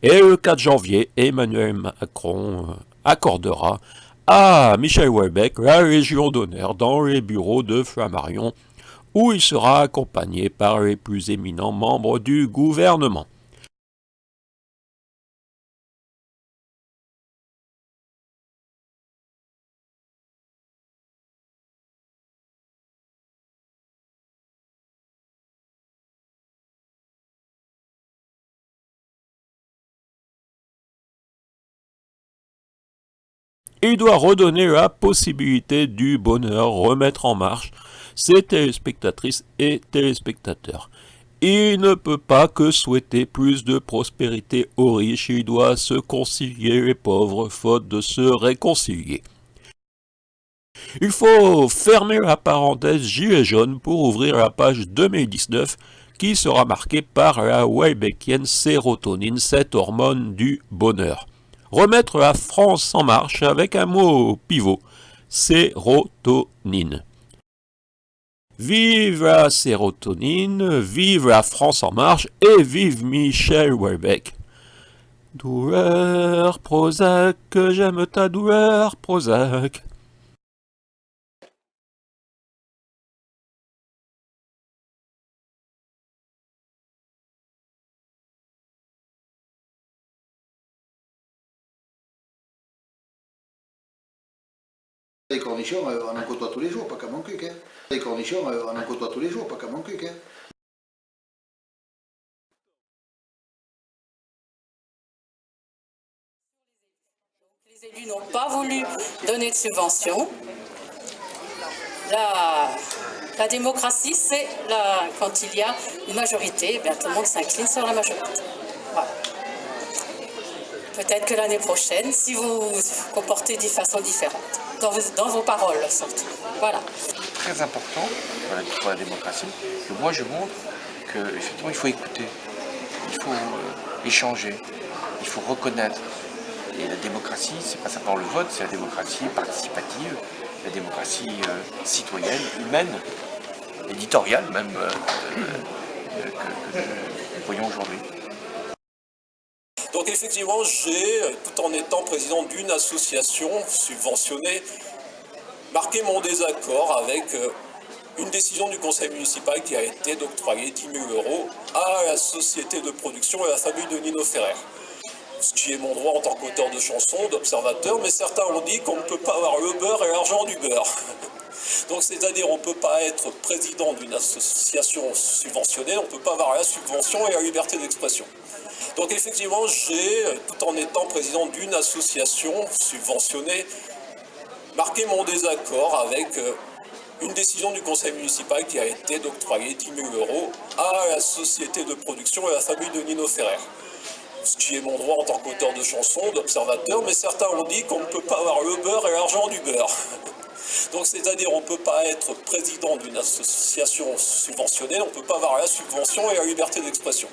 Et le 4 janvier, Emmanuel Macron accordera à Michel Houellebecq la Légion d'honneur dans les bureaux de Flammarion, où il sera accompagné par les plus éminents membres du gouvernement. Il doit redonner la possibilité du bonheur, remettre en marche ses téléspectatrices et téléspectateurs. Il ne peut pas que souhaiter plus de prospérité aux riches, il doit se concilier les pauvres, faute de se réconcilier. Il faut fermer la parenthèse gilet jaune pour ouvrir la page 2019 qui sera marquée par la Houellebecqienne sérotonine, cette hormone du bonheur. Remettre la France en marche avec un mot pivot, sérotonine. Vive la sérotonine, vive la France en marche et vive Michel Houellebecq. Douleur, Prozac, j'aime ta douleur, Prozac. Les cornichons, on en côtoie tous les jours, pas qu'à mon cul, hein. Les cornichons, on en côtoie tous les jours, pas qu'à mon cul, hein. Les élus n'ont pas voulu donner de subventions. La démocratie, c'est quand il y a une majorité, eh tout le monde s'incline sur la majorité. Voilà. Peut-être que l'année prochaine, si vous vous comportez de façon différente, dans vos paroles surtout. Voilà. Très important pour la démocratie, que moi je montre qu'effectivement il faut écouter, il faut échanger, il faut reconnaître. Et la démocratie, c'est pas simplement le vote, c'est la démocratie participative, la démocratie citoyenne, humaine, éditoriale même, que nous voyons aujourd'hui. Donc effectivement, tout en étant président d'une association subventionnée, marqué mon désaccord avec une décision du conseil municipal qui a été d'octroyer 10 000 € à la société de production et à la famille de Nino Ferrer. Ce qui est mon droit en tant qu'auteur de chansons, d'observateur, mais certains ont dit qu'on ne peut pas avoir le beurre et l'argent du beurre. Donc c'est-à-dire on ne peut pas être président d'une association subventionnée, on ne peut pas avoir la subvention et la liberté d'expression. Donc effectivement, tout en étant président d'une association subventionnée, marqué mon désaccord avec une décision du conseil municipal qui a été d'octroyer 10 000 € à la société de production et à la famille de Nino Ferrer. Ce qui est mon droit en tant qu'auteur de chansons, d'observateur, mais certains ont dit qu'on ne peut pas avoir le beurre et l'argent du beurre. Donc c'est-à-dire on ne peut pas être président d'une association subventionnée, on ne peut pas avoir la subvention et la liberté d'expression.